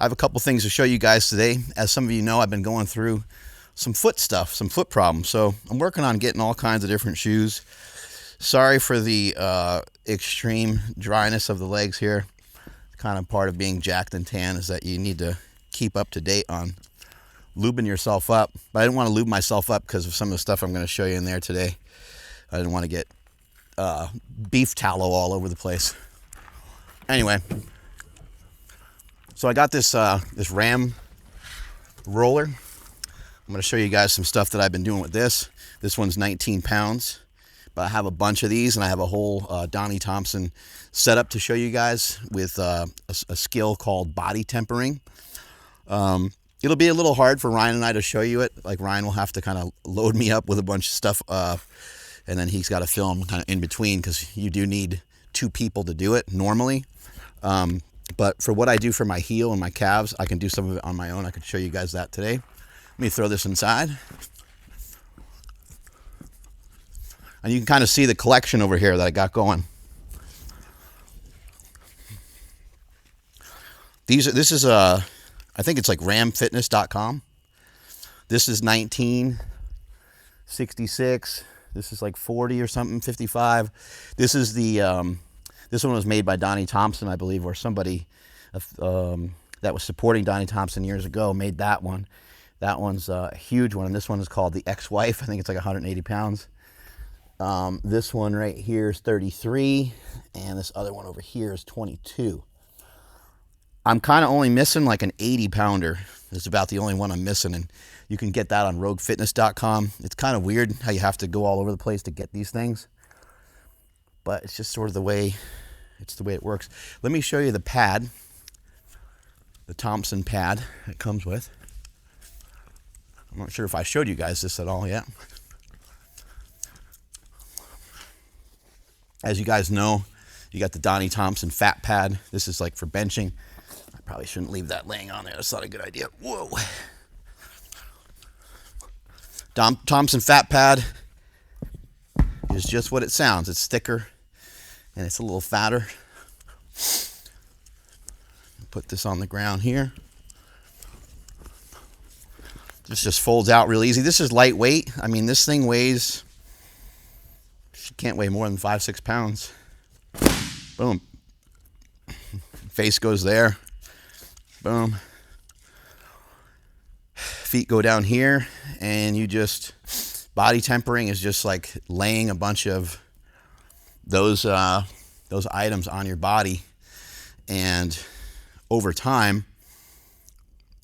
I have a couple things to show you guys today. As some of you know, I've been going through some foot stuff, some foot problems. So I'm working on getting all kinds of different shoes. Sorry for the extreme dryness of the legs here. Kind of part of being jacked and tan is that you need to keep up to date on lubing yourself up. But I didn't want to lube myself up because of some of the stuff I'm going to show you in there today. I didn't want to get beef tallow all over the place. Anyway, so I got this this Ram roller. I'm going to show you guys some stuff that I've been doing with this. This one's 19 pounds, but I have a bunch of these, and I have a whole Donnie Thompson setup to show you guys with a skill called body tempering. It'll be a little hard for Ryan and I to show you it. Like, Ryan will have to kind of load me up with a bunch of stuff, and then he's got to film kind of in between, because you do need 2 people to do it normally. But for what I do for my heel and my calves, I can do some of it on my own. I could show you guys that today. Let me throw this inside. And you can kind of see the collection over here that I got going. This is I think it's like ramfitness.com. This is 1966. This is like 40 or something, 55. This is the this one was made by Donnie Thompson, I believe, or somebody that was supporting Donnie Thompson years ago made that one. That one's a huge one, and this one is called the Ex-Wife. I think it's like 180 pounds. This one right here is 33, and this other one over here is 22. I'm kind of only missing like an 80 pounder. It's about the only one I'm missing, and you can get that on roguefitness.com. It's kind of weird how you have to go all over the place to get these things, but it's just sort of the way it works. Let me show you the pad, the Thompson pad it comes with. I'm not sure if I showed you guys this at all yet. As you guys know, you got the Donnie Thompson fat pad. This is like for benching. I probably shouldn't leave that laying on there. That's not a good idea. Whoa. Thompson fat pad is just what it sounds. It's thicker and it's a little fatter. Put this on the ground here. This just folds out real easy. This is lightweight. I mean, this thing weighs, can't weigh more than 5-6 pounds. Boom. Face goes there. Boom. Feet go down here, and you just, body tempering is just like laying a bunch of those items on your body, and over time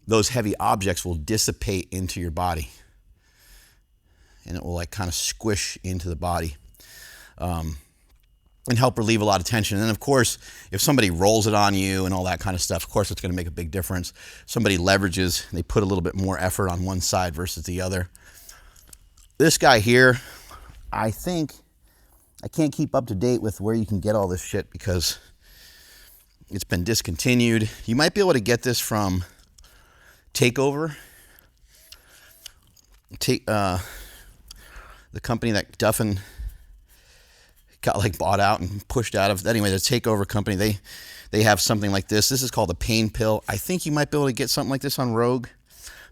those heavy objects will dissipate into your body, and it will like kind of squish into the body, and help relieve a lot of tension. And then, of course, if somebody rolls it on you and all that kind of stuff, of course it's going to make a big difference. Somebody leverages, they put a little bit more effort on one side versus the other. This guy here, I think, I can't keep up to date with where you can get all this shit because it's been discontinued. You might be able to get this from Takeover. The company that Duffin got like bought out and pushed out of. Anyway, the Takeover company, they have something like this. This is called a pain pill. I think you might be able to get something like this on Rogue,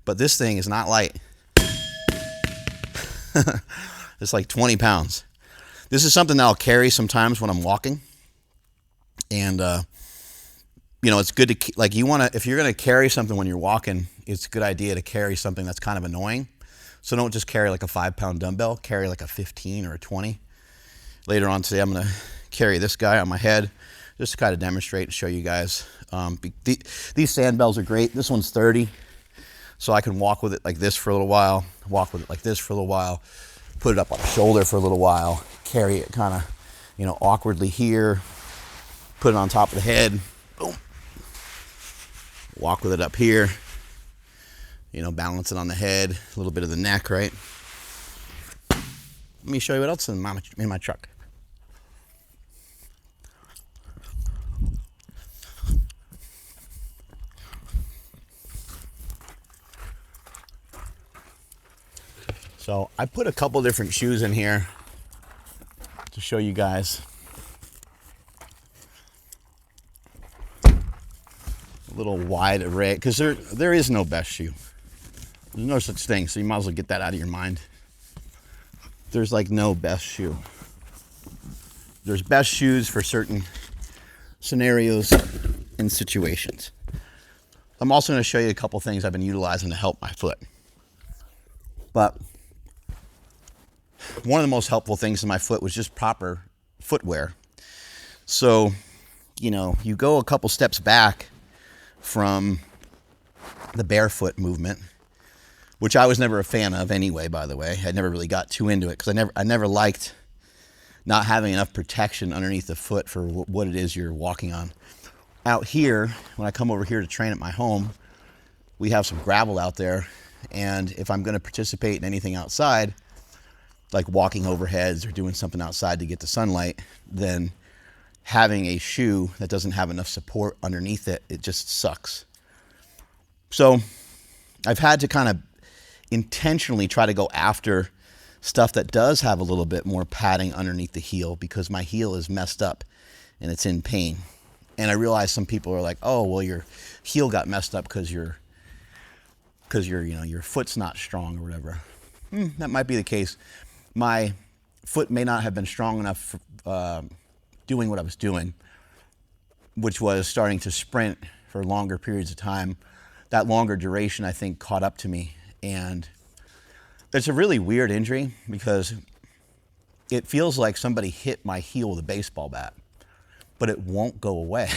but this thing is not light. It's like 20 pounds. This is something that I'll carry sometimes when I'm walking. And, you know, it's good to, like, you want to, if you're going to carry something when you're walking, it's a good idea to carry something that's kind of annoying. So don't just carry like a 5-pound dumbbell, carry like a 15 or a 20. Later on today, I'm going to carry this guy on my head just to kind of demonstrate and show you guys. These sandbells are great. This one's 30, so I can walk with it like this for a little while, walk with it like this for a little while, put it up on the shoulder for a little while, carry it kind of, you know, awkwardly here, put it on top of the head, boom, walk with it up here, you know, balance it on the head, a little bit of the neck, right? Let me show you what else is in my truck. So I put a couple different shoes in here to show you guys little wide array, because there is no best shoe. There's no such thing, so you might as well get that out of your mind. There's like no best shoe. There's best shoes for certain scenarios and situations. I'm also going to show you a couple things I've been utilizing to help my foot. But one of the most helpful things in my foot was just proper footwear. So, you know, you go a couple steps back from the barefoot movement, which I was never a fan of anyway, by the way. I never really got too into it because I never liked not having enough protection underneath the foot for what it is you're walking on. Out here, when I come over here to train at my home, we have some gravel out there, and if I'm going to participate in anything outside, like walking overheads or doing something outside to get the sunlight, then having a shoe that doesn't have enough support underneath it, it just sucks. So I've had to kind of intentionally try to go after stuff that does have a little bit more padding underneath the heel, because my heel is messed up and it's in pain. And I realize some people are like, oh, well, your heel got messed up because your foot's not strong or whatever. That might be the case. My foot may not have been strong enough for doing what I was doing, which was starting to sprint for longer periods of time. That longer duration, I think, caught up to me. And it's a really weird injury because it feels like somebody hit my heel with a baseball bat, but it won't go away.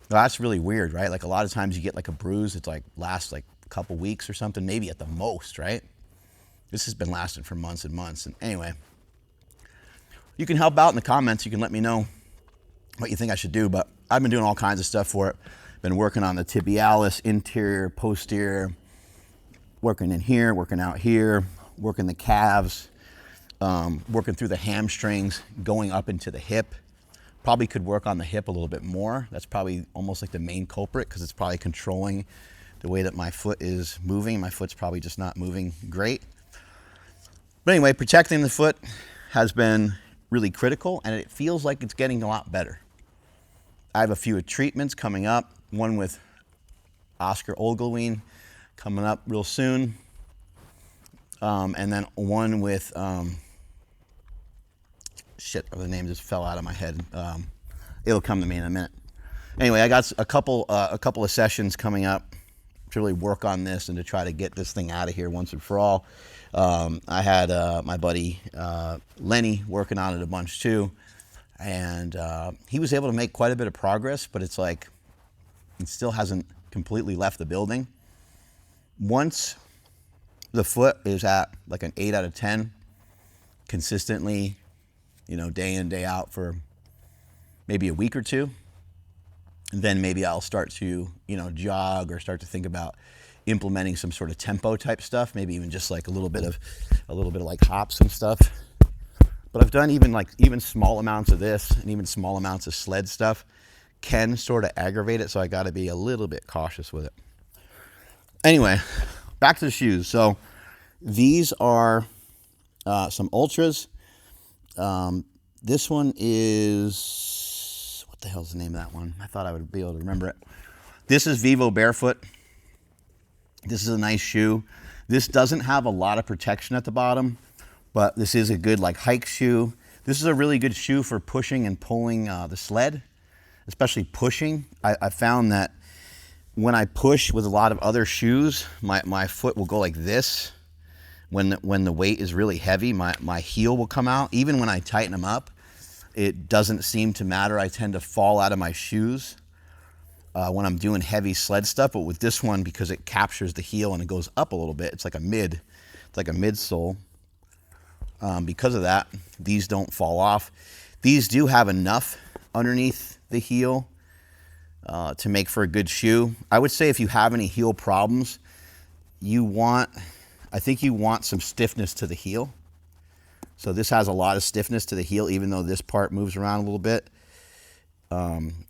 Well, that's really weird, right? Like a lot of times you get like a bruise, it's like lasts like a couple weeks or something, maybe at the most, right? This has been lasting for months and months. And anyway, you can help out in the comments. You can let me know what you think I should do, but I've been doing all kinds of stuff for it. Been working on the tibialis, interior, posterior, working in here, working out here, working the calves, working through the hamstrings, going up into the hip. Probably could work on the hip a little bit more. That's probably almost like the main culprit because it's probably controlling the way that my foot is moving. My foot's probably just not moving great. But anyway, protecting the foot has been really critical, and it feels like it's getting a lot better. I have a few treatments coming up, one with Oscar Olguin coming up real soon, and then one with, the name just fell out of my head. It'll come to me in a minute. Anyway, I got a couple of sessions coming up to really work on this and to try to get this thing out of here once and for all. I had my buddy Lenny working on it a bunch too, and he was able to make quite a bit of progress, but it's like it still hasn't completely left the building. Once the foot is at like an 8 out of 10 consistently, day in, day out for maybe a week or two, and then maybe I'll start to, jog or start to think about implementing some sort of tempo type stuff, maybe even just like a little bit of like hops and stuff. But I've done even small amounts of this and even small amounts of sled stuff can sort of aggravate it, so I got to be a little bit cautious with it. Anyway, back to the shoes. So these are some Ultras. This one is, what the hell's the name of that one? I thought I would be able to remember it. This is Vivo Barefoot. This is a nice shoe. This doesn't have a lot of protection at the bottom, but this is a good like hike shoe. This is a really good shoe for pushing and pulling the sled, especially pushing. I found that when I push with a lot of other shoes, my foot will go like this. When the weight is really heavy, my heel will come out. Even when I tighten them up, it doesn't seem to matter. I tend to fall out of my shoes when I'm doing heavy sled stuff. But with this one, because it captures the heel and it goes up a little bit, it's like a midsole. Because of that, these don't fall off. These do have enough underneath the heel to make for a good shoe. I would say if you have any heel problems, I think you want some stiffness to the heel. So this has a lot of stiffness to the heel, even though this part moves around a little bit.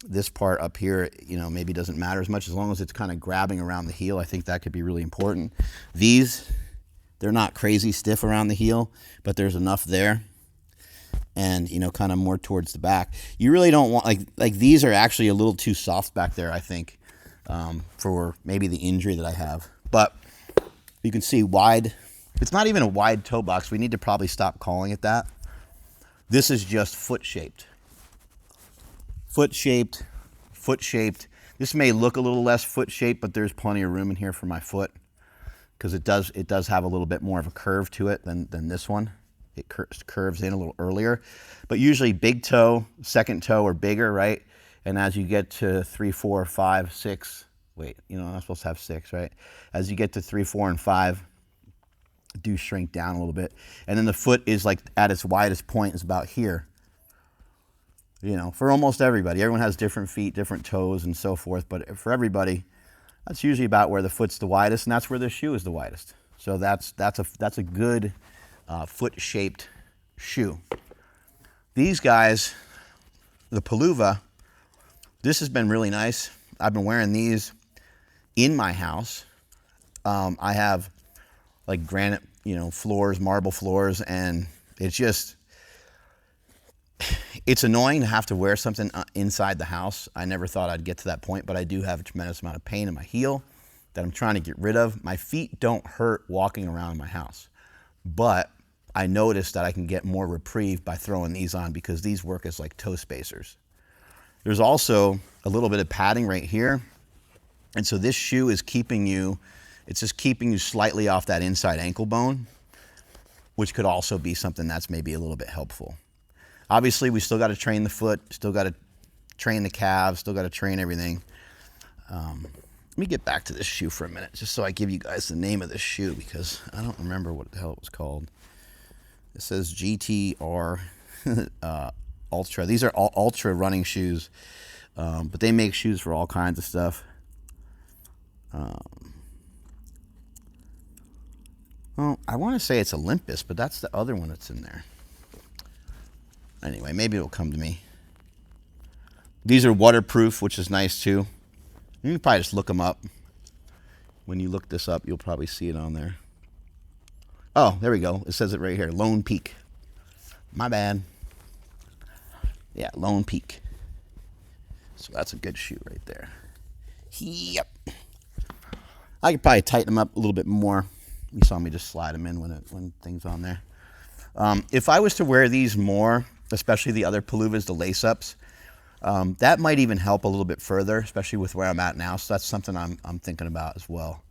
This part up here, maybe doesn't matter as much as long as it's kind of grabbing around the heel. I think that could be really important. These, they're not crazy stiff around the heel, but there's enough there. And, kind of more towards the back. You really don't want, like these are actually a little too soft back there, I think. for maybe the injury that I have. But you can see wide. It's not even a wide toe box. We need to probably stop calling it that. This is just foot shaped. Foot shaped, foot shaped. This may look a little less foot shaped, but there's plenty of room in here for my foot because it does have a little bit more of a curve to it than this one. It curves in a little earlier, but usually big toe, second toe are bigger, right? And as you get to 3, 4, 5, 6, wait, you know, I'm not supposed to have 6, right? As you get to 3, 4, and 5, do shrink down a little bit. And then the foot is like at its widest point is about here. You know, for almost everybody. Everyone has different feet, different toes, and so forth. But for everybody, that's usually about where the foot's the widest, and that's where the shoe is the widest. So that's a good foot-shaped shoe. These guys, the Paluva, this has been really nice. I've been wearing these in my house. I have like granite, you know, floors, marble floors, and it's annoying to have to wear something inside the house. I never thought I'd get to that point, but I do have a tremendous amount of pain in my heel that I'm trying to get rid of. My feet don't hurt walking around my house, but I noticed that I can get more reprieve by throwing these on because these work as like toe spacers. There's also a little bit of padding right here, and so this shoe is keeping you, it's just keeping you slightly off that inside ankle bone, which could also be something that's maybe a little bit helpful. Obviously, we still got to train the foot, still got to train the calves, still got to train everything. Let me get back to this shoe for a minute, just so I give you guys the name of this shoe, because I don't remember what the hell it was called. It says GTR Ultra. These are all Ultra running shoes, but they make shoes for all kinds of stuff. Well, I want to say it's Olympus, but that's the other one that's in there. Anyway, maybe it'll come to me. These are waterproof, which is nice too. You can probably just look them up. When you look this up, you'll probably see it on there. Oh, there we go. It says it right here. Lone Peak. My bad. Yeah, Lone Peak. So that's a good shoe right there. Yep. I could probably tighten them up a little bit more. You saw me just slide them in when things on there. If I was to wear these more, especially the other Paluvas, the lace-ups, that might even help a little bit further, especially with where I'm at now. So that's something I'm thinking about as well.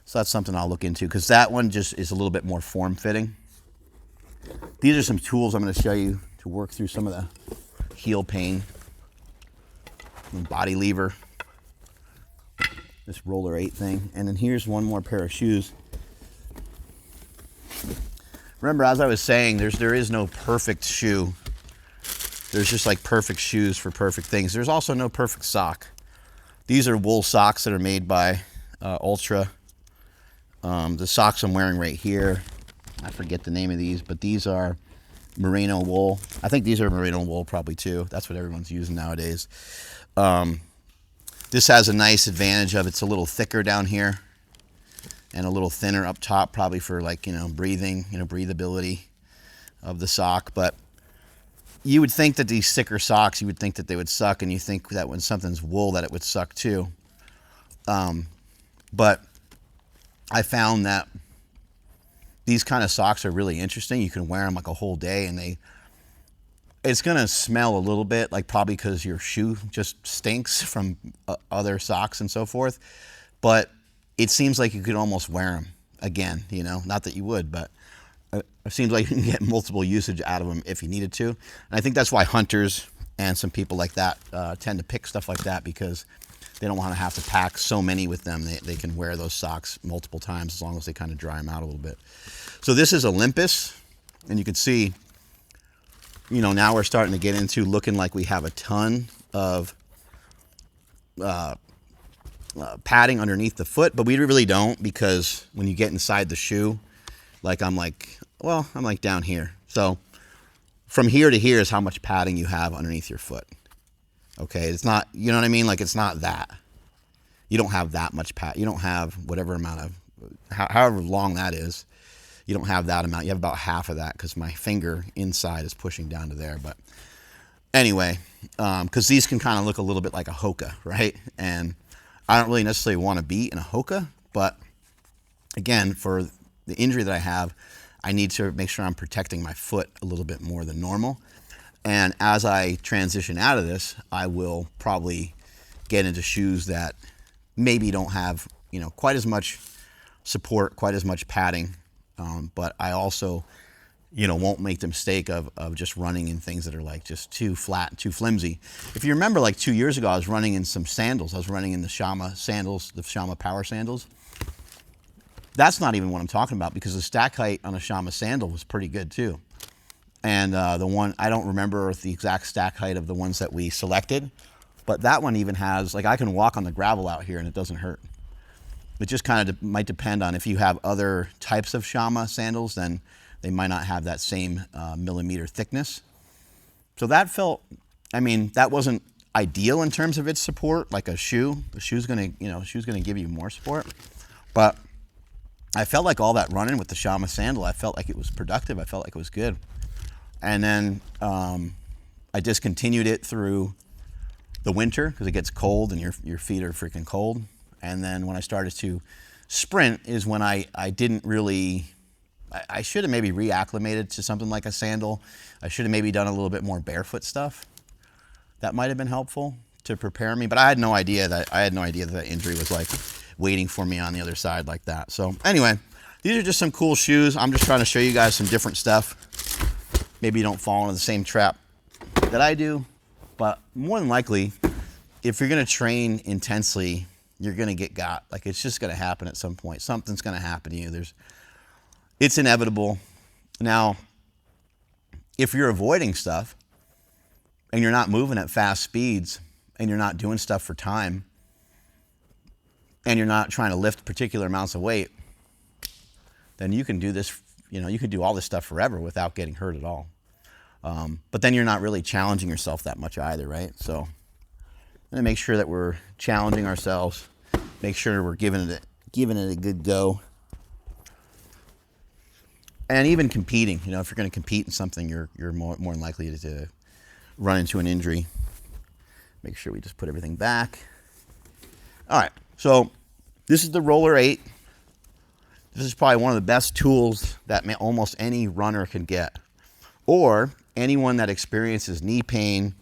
So that's something I'll look into, because that one just is a little bit more form-fitting. These are some tools I'm going to show you to work through some of the heel pain. Body lever, this roller 8 thing, and then here's one more pair of shoes. Remember, as I was saying, there is no perfect shoe. There's just like perfect shoes for perfect things. There's also no perfect sock. These are wool socks that are made by Ultra. The socks I'm wearing right here, I forget the name of these, but these are merino wool. I think these are merino wool probably too. That's what everyone's using nowadays. This has a nice advantage of it's a little thicker down here and a little thinner up top, probably for like, you know, breathing, you know, breathability of the sock. But you would think that these thicker socks, you would think that they would suck, and you think that when something's wool that it would suck too. But I found that these kind of socks are really interesting. You can wear them like a whole day, and it's gonna smell a little bit, like probably because your shoe just stinks from other socks and so forth. But it seems like you could almost wear them again, you know, not that you would, but it seems like you can get multiple usage out of them if you needed to. And I think that's why hunters and some people like that tend to pick stuff like that, because they don't want to have to pack so many with them. They can wear those socks multiple times as long as they kind of dry them out a little bit. So this is Olympus, and you can see, you know, now we're starting to get into looking like we have a ton of padding underneath the foot, but we really don't, because when you get inside the shoe, like I'm like down here. So from here to here is how much padding you have underneath your foot. Okay, it's not, you know what I mean? Like, it's not that. You don't have that much pad. You don't have whatever amount of, however long that is. You don't have that amount. You have about half of that, because my finger inside is pushing down to there. But anyway, because these can kind of look a little bit like a Hoka, right? And I don't really necessarily want to be in a Hoka, but again, for the injury that I have, I need to make sure I'm protecting my foot a little bit more than normal. And as I transition out of this, I will probably get into shoes that maybe don't have, quite as much support, quite as much padding, but I also, won't make the mistake of just running in things that are like just too flat, too flimsy. If you remember, like 2 years ago, I was running in some sandals. I was running in the Shama sandals, the Shama Power sandals. That's not even what I'm talking about, because the stack height on a Shama sandal was pretty good too. And the one, I don't remember the exact stack height of the ones that we selected, but that one even has, like, I can walk on the gravel out here and it doesn't hurt. It just kind of might depend on if you have other types of Shama sandals, then they might not have that same millimeter thickness. So that felt, that wasn't ideal in terms of its support, like a shoe. The shoe's gonna give you more support. But I felt like all that running with the Shama sandal, I felt like it was productive. I felt like it was good. And then I discontinued it through the winter because it gets cold and your feet are freaking cold. And then when I started to sprint is when I didn't really, I should have maybe reacclimated to something like a sandal. I should have maybe done a little bit more barefoot stuff. That might have been helpful to prepare me, but I had no idea that injury was like waiting for me on the other side like that. So anyway, these are just some cool shoes. I'm just trying to show you guys some different stuff. Maybe you don't fall into the same trap that I do, but more than likely, if you're gonna train intensely, you're gonna get got. Like, it's just gonna happen at some point. Something's gonna happen to you. It's inevitable. Now, if you're avoiding stuff and you're not moving at fast speeds and you're not doing stuff for time and you're not trying to lift particular amounts of weight, then you can do this, you can do all this stuff forever without getting hurt at all. But then you're not really challenging yourself that much either, right? So I'm gonna make sure that we're challenging ourselves, make sure we're giving it a good go. And even competing, if you're going to compete in something, you're more than likely to run into an injury. Make sure we just put everything back. All right, so this is the Roller 8. This is probably one of the best tools that almost any runner can get, or anyone that experiences knee pain,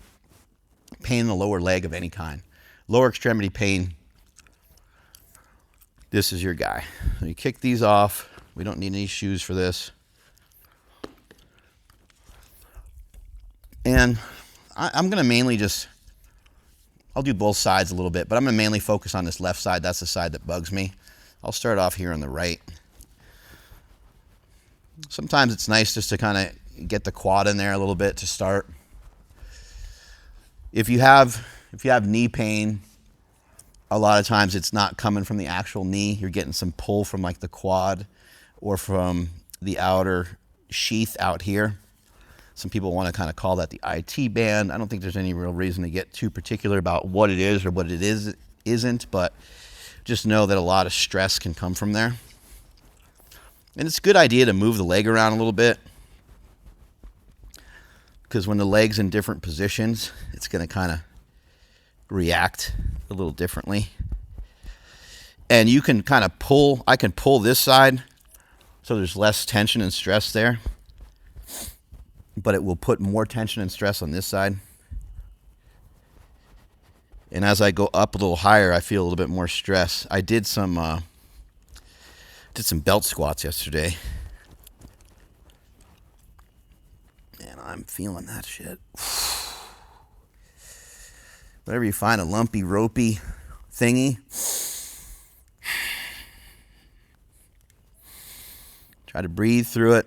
pain in the lower leg of any kind, lower extremity pain. This is your guy. So you kick these off. We don't need any shoes for this. And I'm going to mainly I'll do both sides a little bit, but I'm going to mainly focus on this left side. That's the side that bugs me. I'll start off here on the right. Sometimes it's nice just to kind of get the quad in there a little bit to start. If you have knee pain, a lot of times it's not coming from the actual knee. You're getting some pull from like the quad or from the outer sheath out here. Some people want to kind of call that the IT band. I don't think there's any real reason to get too particular about what it is or what it isn't, but just know that a lot of stress can come from there. And it's a good idea to move the leg around a little bit, because when the leg's in different positions, it's going to kind of react a little differently. And you can kind of pull, I can pull this side so there's less tension and stress there, but it will put more tension and stress on this side. And as I go up a little higher, I feel a little bit more stress. I did some belt squats yesterday, and I'm feeling that shit. Whenever you find a lumpy, ropey thingy, try to breathe through it.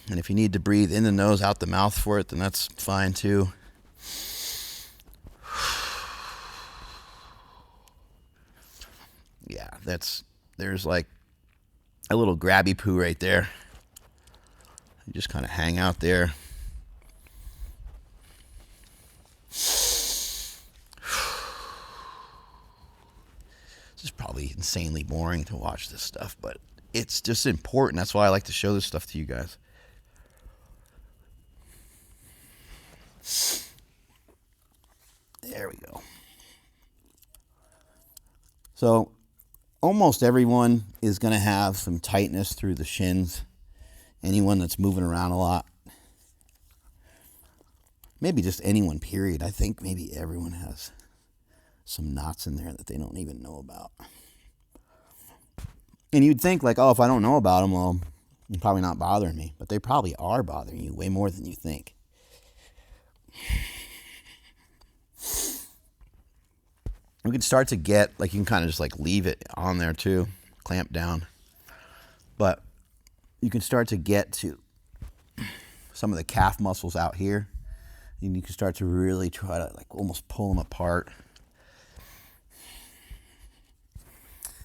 And if you need to breathe in the nose, out the mouth for it, then that's fine too. Yeah, there's like a little grabby poo right there. You just kind of hang out there. This is probably insanely boring to watch this stuff, but it's just important. That's why I like to show this stuff to you guys. There we go. So almost everyone is going to have some tightness through the shins. Anyone that's moving around a lot. Maybe just anyone, period. I think maybe everyone has some knots in there that they don't even know about. And you'd think like, oh, if I don't know about them, well, they're probably not bothering me. But they probably are bothering you way more than you think. We can start to get, like, you can kind of just like leave it on there too, clamp down. But you can start to get to some of the calf muscles out here. And you can start to really try to like almost pull them apart.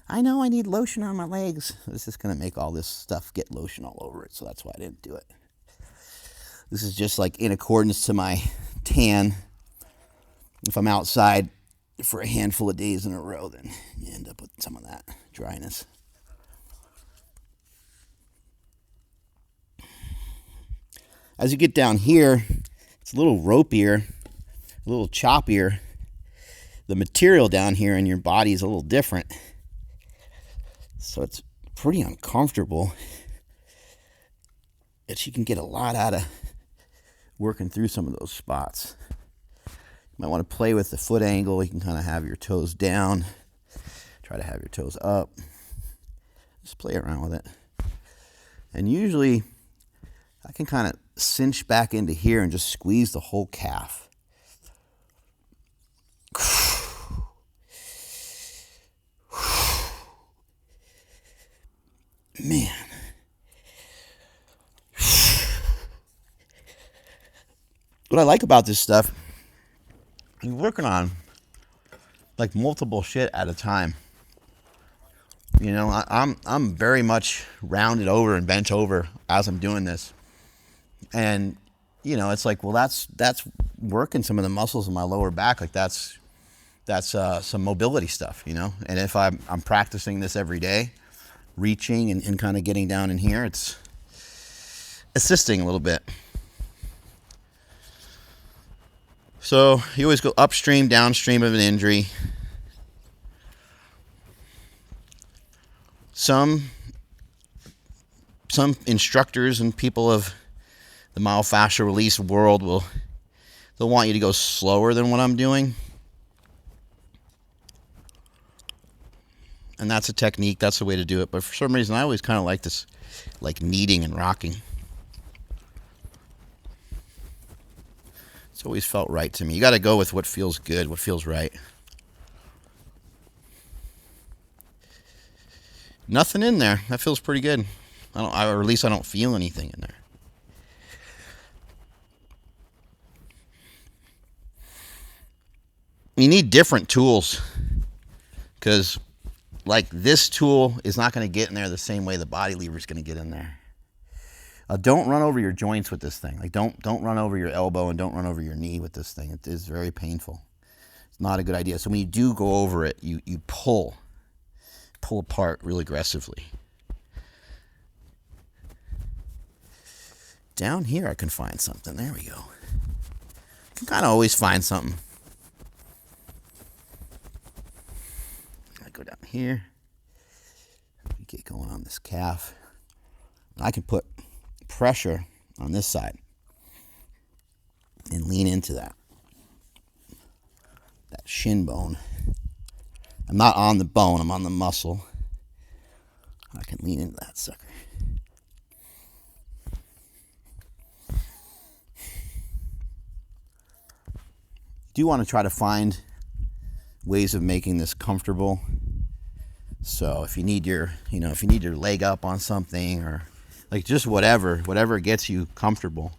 I know I need lotion on my legs. This is going to make all this stuff get lotion all over it, so that's why I didn't do it. This is just like in accordance to my tan. If I'm outside for a handful of days in a row, then you end up with some of that dryness. As you get down here, it's a little ropier, a little choppier. The material down here in your body is a little different. So it's pretty uncomfortable. But you can get a lot out of working through some of those spots. You might want to play with the foot angle. You can kind of have your toes down. Try to have your toes up. Just play around with it. And usually I can kind of cinch back into here and just squeeze the whole calf. Man. What I like about this stuff, you're working on like multiple shit at a time. You know, I'm very much rounded over and bent over as I'm doing this. And, you know, it's like, well, that's working some of the muscles in my lower back. Like that's some mobility stuff, you know. And if I'm practicing this every day, reaching and kind of getting down in here, it's assisting a little bit. So you always go upstream, downstream of an injury. Some instructors and people of the myofascial release world they'll want you to go slower than what I'm doing. And that's a technique, that's the way to do it. But for some reason, I always kind of like this, like kneading and rocking. It's always felt right to me. You got to go with what feels good, what feels right. Nothing in there. That feels pretty good. Or at least I don't feel anything in there. You need different tools because like this tool is not going to get in there the same way the body lever is going to get in there. Don't run over your joints with this thing. Like don't run over your elbow and don't run over your knee with this thing. It is very painful. It's not a good idea. So when you do go over it, you pull apart really aggressively. Down here I can find something. There we go. I can kind of always find something. I go down here. Get going on this calf. I can put pressure on this side and lean into that shin bone. I'm not on the bone, I'm on the muscle. I can lean into that sucker. Do you want to try to find ways of making this comfortable? So if you need your leg up on something or like just whatever gets you comfortable.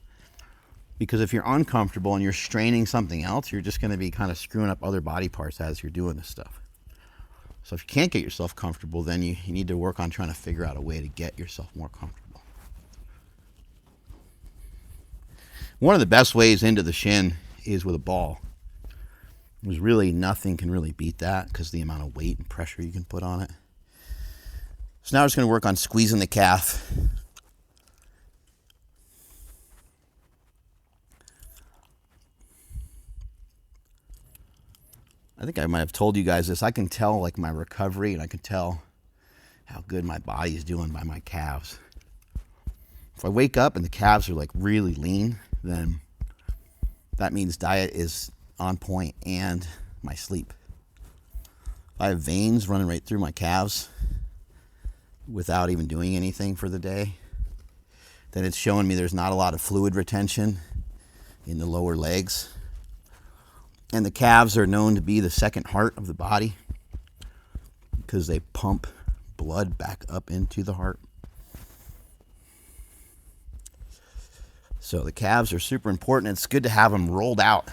Because if you're uncomfortable and you're straining something else, you're just going to be kind of screwing up other body parts as you're doing this stuff. So if you can't get yourself comfortable, then you need to work on trying to figure out a way to get yourself more comfortable. One of the best ways into the shin is with a ball. There's really nothing can really beat that because the amount of weight and pressure you can put on it. So now we're just going to work on squeezing the calf. I think I might have told you guys this. I can tell like my recovery, and I can tell how good my body is doing by my calves. If I wake up and the calves are like really lean, then that means diet is on point and my sleep. If I have veins running right through my calves without even doing anything for the day, then it's showing me there's not a lot of fluid retention in the lower legs. And the calves are known to be the second heart of the body because they pump blood back up into the heart. So the calves are super important. It's good to have them rolled out.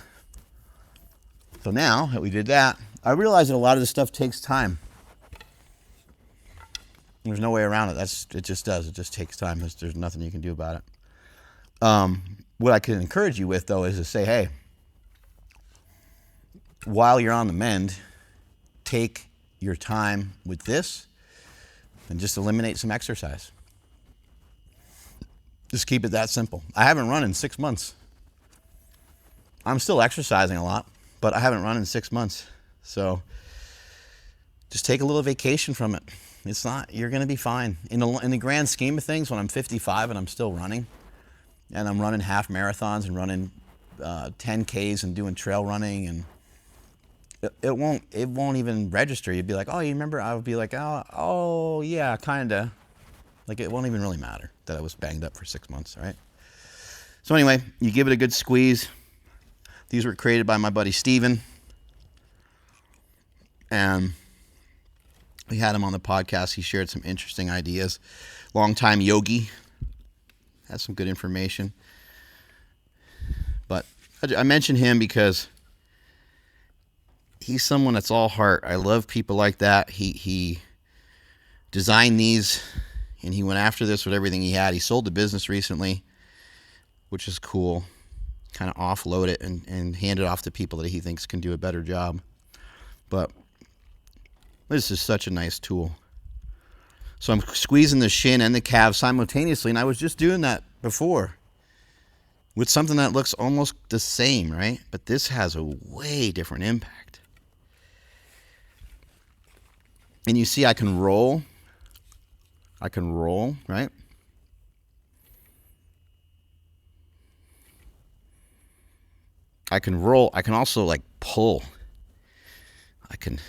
So now that we did that, I realize that a lot of this stuff takes time. There's no way around it. It just does. It just takes time. There's nothing you can do about it. What I can encourage you with, though, is to say, hey, while you're on the mend, take your time with this and just eliminate some exercise. Just keep it that simple. I haven't run in 6 months. I'm still exercising a lot, but I haven't run in 6 months. So just take a little vacation from it. You're going to be fine. In the grand scheme of things, when I'm 55 and I'm still running, and I'm running half marathons and running 10Ks and doing trail running, and it won't even register. You'd be like, oh, you remember? I would be like, oh yeah, kinda. Like, it won't even really matter that I was banged up for 6 months, right? So anyway, you give it a good squeeze. These were created by my buddy Steven. And we had him on the podcast. He shared some interesting ideas. Longtime yogi. Has some good information. But I mention him because he's someone that's all heart. I love people like that. He designed these, and he went after this with everything he had. He sold the business recently, which is cool. Kind of offload it and hand it off to people that he thinks can do a better job. But this is such a nice tool. So I'm squeezing the shin and the calf simultaneously, and I was just doing that before with something that looks almost the same, right? But this has a way different impact. And you see I can roll. Right? I can roll. I can also like pull. I can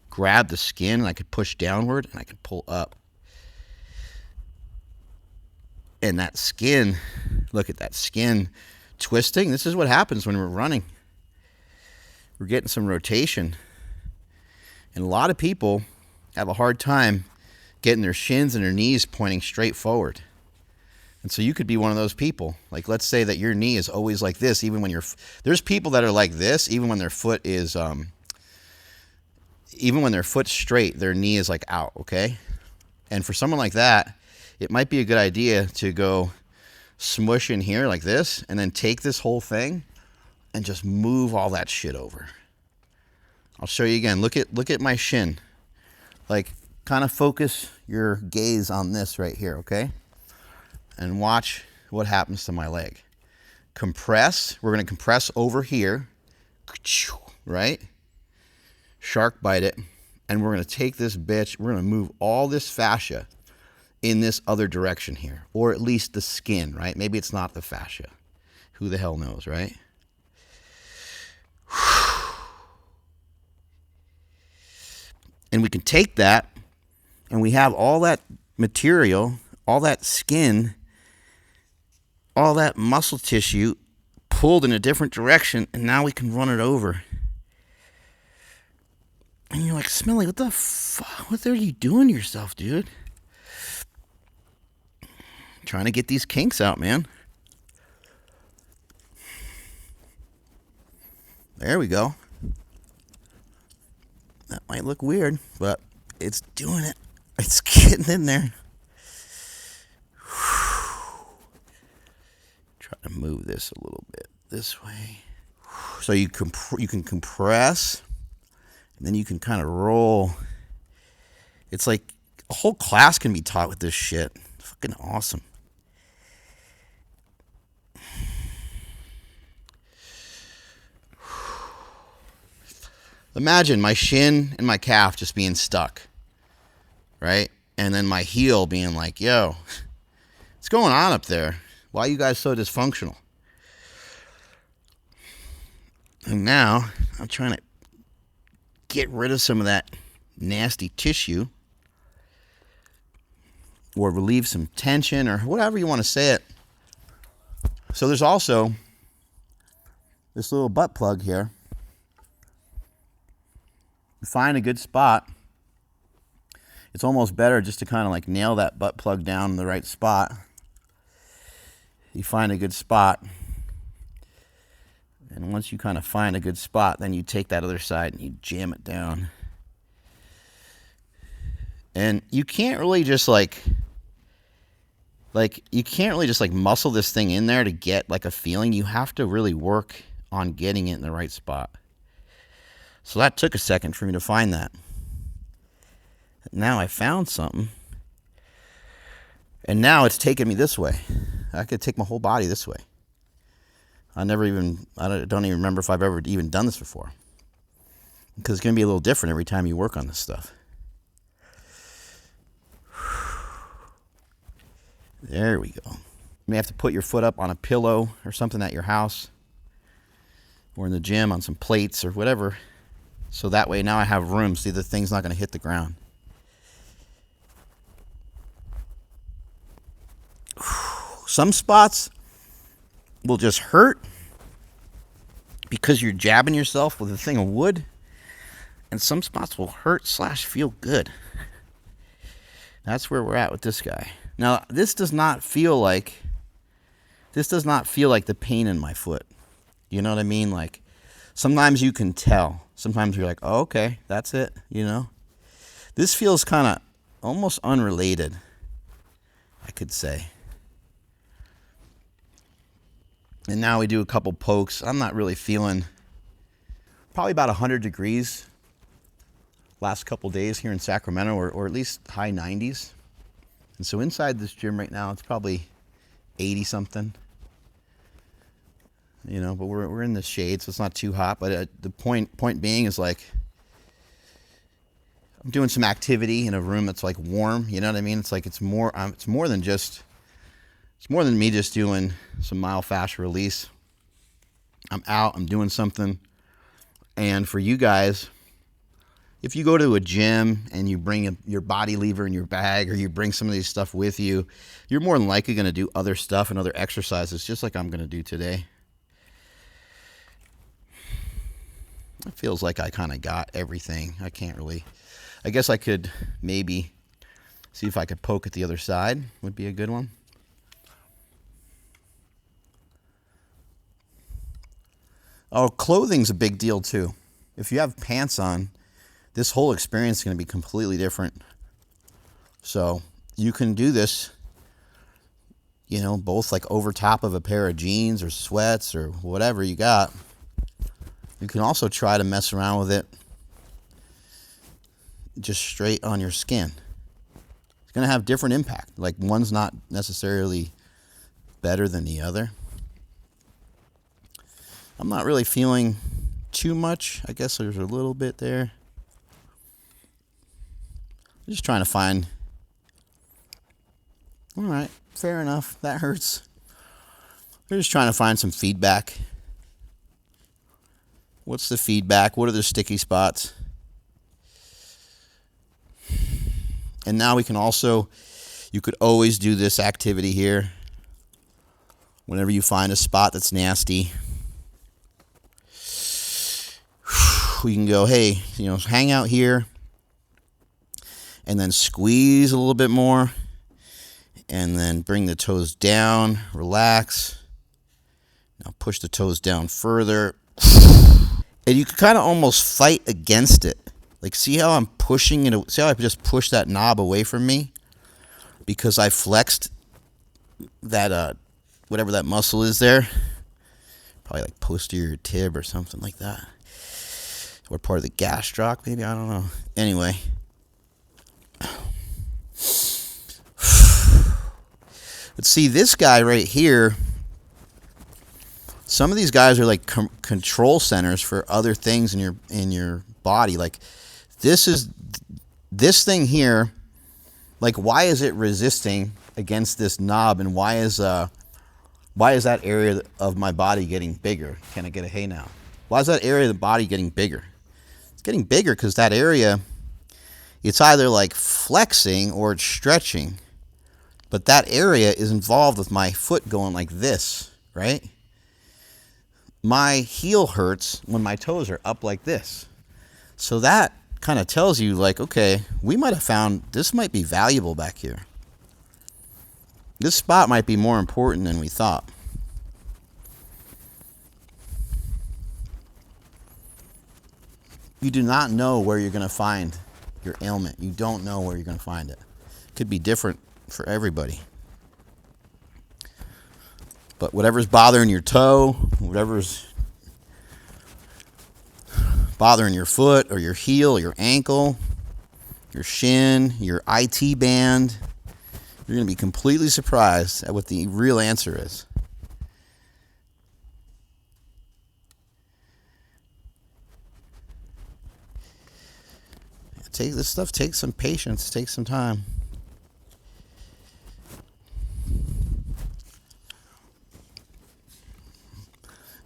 grab the skin and I can push downward and I can pull up. And that skin, look at that skin twisting. This is what happens when we're running. We're getting some rotation. And a lot of people have a hard time getting their shins and their knees pointing straight forward. And so you could be one of those people. Like, let's say that your knee is always like this, even when there's people that are like this, even when their foot is, even when their foot's straight, their knee is like out, okay? And for someone like that, it might be a good idea to go smush in here like this, and then take this whole thing and just move all that shit over. I'll show you again. Look at my shin. Like, kind of focus your gaze on this right here, okay? And watch what happens to my leg. Compress. We're going to compress over here, right? Shark bite it. And we're going to take this bitch. We're going to move all this fascia in this other direction here. Or at least the skin, right? Maybe it's not the fascia. Who the hell knows, right? And we can take that, and we have all that material, all that skin, all that muscle tissue pulled in a different direction, and now we can run it over. And you're like, Smelly, what the fuck? What are you doing to yourself, dude? Trying to get these kinks out, man. There we go. That might look weird, but it's doing it. It's getting in there. Try to move this a little bit this way. So you can compress, and then you can kind of roll. It's like a whole class can be taught with this shit. It's fucking awesome. Imagine my shin and my calf just being stuck, right? And then my heel being like, yo, what's going on up there? Why are you guys so dysfunctional? And now I'm trying to get rid of some of that nasty tissue or relieve some tension or whatever you want to say it. So there's also this little butt plug here. You find a good spot. It's almost better just to kind of like nail that butt plug down in the right spot. You find a good spot. And once you kind of find a good spot, then you take that other side and you jam it down. And you can't really just like you can't really just like muscle this thing in there to get like a feeling. You have to really work on getting it in the right spot. So that took a second for me to find that. Now I found something. And now it's taking me this way. I could take my whole body this way. I don't even remember if I've ever even done this before. Because it's going to be a little different every time you work on this stuff. There we go. You may have to put your foot up on a pillow or something at your house or in the gym on some plates or whatever. So that way now I have room so the thing's not going to hit the ground. Some spots will just hurt because you're jabbing yourself with a thing of wood. And some spots will hurt / feel good. That's where we're at with this guy. Now, this does not feel like the pain in my foot. You know what I mean? Like, sometimes you can tell. Sometimes you're like, oh, okay, that's it, you know? This feels kind of almost unrelated, I could say. And now we do a couple pokes. I'm not really feeling, probably about 100 degrees last couple days here in Sacramento, or at least high 90s. And so inside this gym right now, it's probably 80 something. You know, but we're in the shade, so it's not too hot. But the point being is like, I'm doing some activity in a room that's like warm. You know what I mean? It's like it's more than me just doing some myofascial release. I'm out. I'm doing something. And for you guys, if you go to a gym and you bring your body lever in your bag, or you bring some of these stuff with you, you're more than likely going to do other stuff and other exercises, just like I'm going to do today. It feels like I kind of got everything. I guess I could maybe see if I could poke at the other side. Would be a good one. Oh, clothing's a big deal too. If you have pants on, this whole experience is going to be completely different. So you can do this, you know, both like over top of a pair of jeans or sweats or whatever you got. You can also try to mess around with it just straight on your skin. It's going to have different impact. Like, one's not necessarily better than the other. I'm not really feeling too much. I guess there's a little bit there. I'm just trying to find. All right, fair enough. That hurts. We're just trying to find some feedback. What's the feedback? What are the sticky spots? And now we can also, you could always do this activity here. Whenever you find a spot that's nasty, we can go, hey, you know, hang out here and then squeeze a little bit more and then bring the toes down, relax. Now push the toes down further. And you can kind of almost fight against it. Like, see how I'm pushing it? See how I just pushed that knob away from me? Because I flexed that, whatever that muscle is there. Probably like posterior tib or something like that. Or part of the gastroc, maybe, I don't know. Anyway. Let's see, this guy right here. Some of these guys are like control centers for other things in your body. Like this thing here, like why is it resisting against this knob, and why is that area of my body getting bigger? Can I get a hey now? Why is that area of the body getting bigger? It's getting bigger because that area, it's either like flexing or it's stretching. But that area is involved with my foot going like this, right? My heel hurts when my toes are up like this. So that kind of tells you like, okay, we might have found this might be valuable back here. This spot might be more important than we thought. You do not know where you're going to find your ailment. You don't know where you're going to find it. It could be different for everybody. But whatever's bothering your toe, whatever's bothering your foot or your heel, your ankle, your shin, your IT band, you're going to be completely surprised at what the real answer is. This stuff takes some patience, takes some time.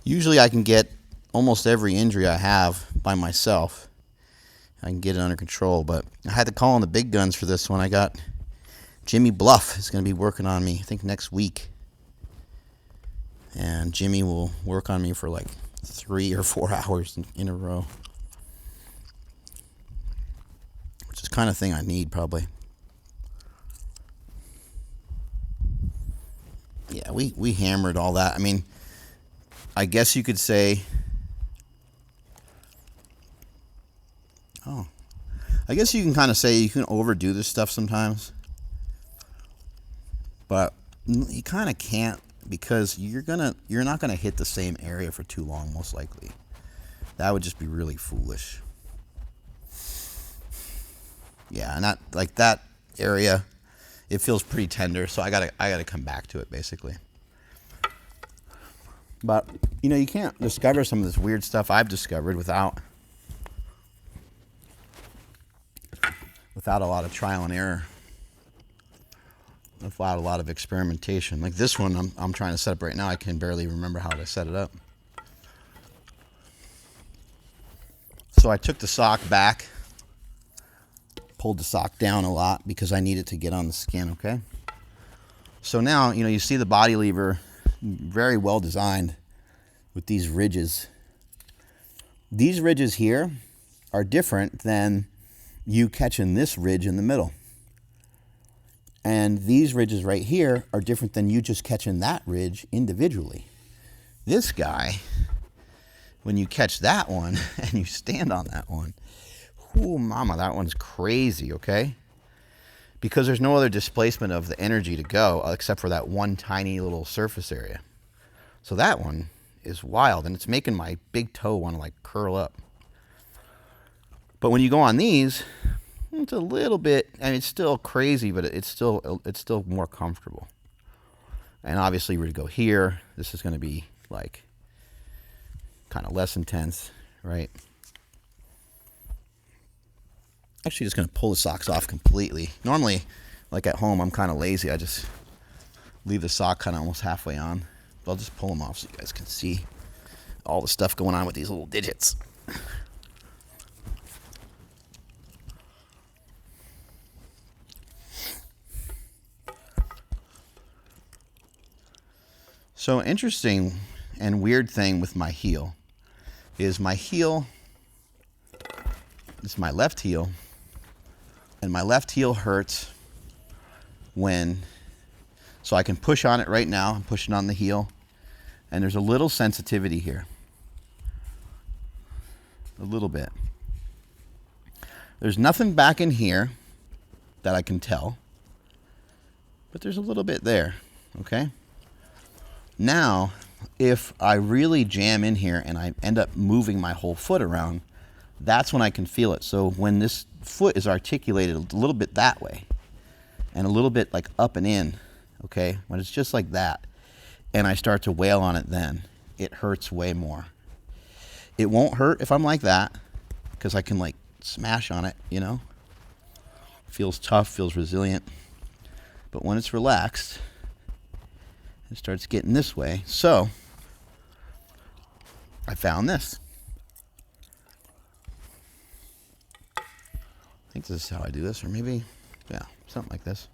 Usually I can get almost every injury I have by myself. I can get it under control, but I had to call on the big guns for this one. I got Jimmy Bluff is going to be working on me, I think next week. And Jimmy will work on me for like 3 or 4 hours in a row. Which is the kind of thing I need probably. Yeah, we hammered all that. I mean, I guess you could say, I guess you can kind of say you can overdo this stuff sometimes, but you kind of can't, because you're not gonna hit the same area for too long, most likely. That would just be really foolish. Yeah, and that area, it feels pretty tender, so I gotta come back to it basically. But you can't discover some of this weird stuff I've discovered without a lot of trial and error, without a lot of experimentation. Like this one I'm trying to set up right now, I can barely remember how to set it up. So I took the sock back, pulled the sock down a lot because I need it to get on the skin, okay? So now, you see the body lever, very well designed with these ridges. These ridges here are different than you catching this ridge in the middle. And these ridges right here are different than you just catching that ridge individually. This guy, when you catch that one and you stand on that one, ooh, mama, that one's crazy, okay? Because there's no other displacement of the energy to go except for that one tiny little surface area. So that one is wild, and it's making my big toe want to like curl up. But when you go on these, it's a little bit, I mean, it's still crazy, but it's still more comfortable. And obviously we're to go here. This is going to be like kind of less intense, right? Actually just going to pull the socks off completely. Normally, like at home, I'm kind of lazy. I just leave the sock kind of almost halfway on. But I'll just pull them off so you guys can see all the stuff going on with these little digits. So interesting and weird thing with my heel is my heel, it's my left heel, and my left heel hurts when, so I can push on it right now. I'm pushing on the heel, and there's a little sensitivity here. A little bit. There's nothing back in here that I can tell, but there's a little bit there, okay? Now, if I really jam in here and I end up moving my whole foot around, that's when I can feel it. So when this foot is articulated a little bit that way and a little bit like up and in, okay, when it's just like that, and I start to wail on it then, it hurts way more. It won't hurt if I'm like that, because I can like smash on it, you know? Feels tough, feels resilient. But when it's relaxed, it starts getting this way. So I found this. I think this is how I do this, or maybe, yeah, something like this.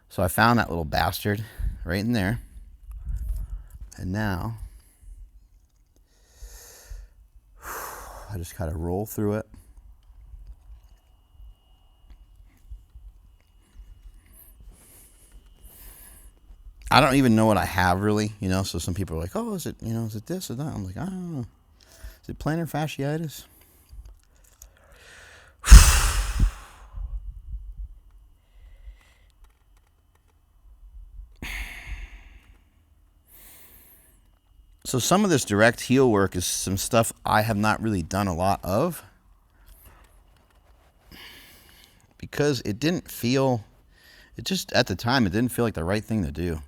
So I found that little bastard right in there. And now I just kind of roll through it. I don't even know what I have really, you know, so some people are like, oh, is it this or that? I'm like, I don't know. Is it plantar fasciitis? So some of this direct heel work is some stuff I have not really done a lot of, because it didn't feel, it just, at the time, it didn't feel like the right thing to do.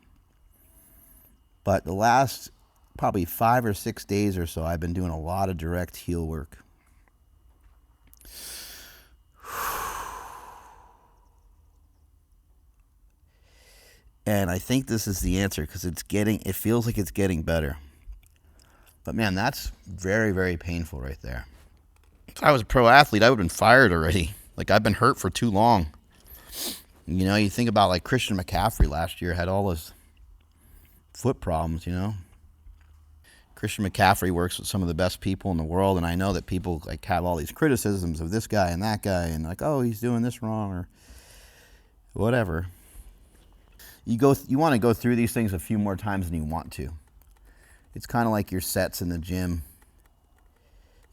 But the last probably 5 or 6 days or so, I've been doing a lot of direct heel work. And I think this is the answer, because it feels like it's getting better. But man, that's very, very painful right there. If I was a pro athlete, I would have been fired already. Like, I've been hurt for too long. You know, you think about like Christian McCaffrey last year had all those foot problems, you know. Christian McCaffrey works with some of the best people in the world, and I know that people like have all these criticisms of this guy and that guy, and like, oh, he's doing this wrong or whatever. You want to go through these things a few more times than you want to. It's kind of like your sets in the gym.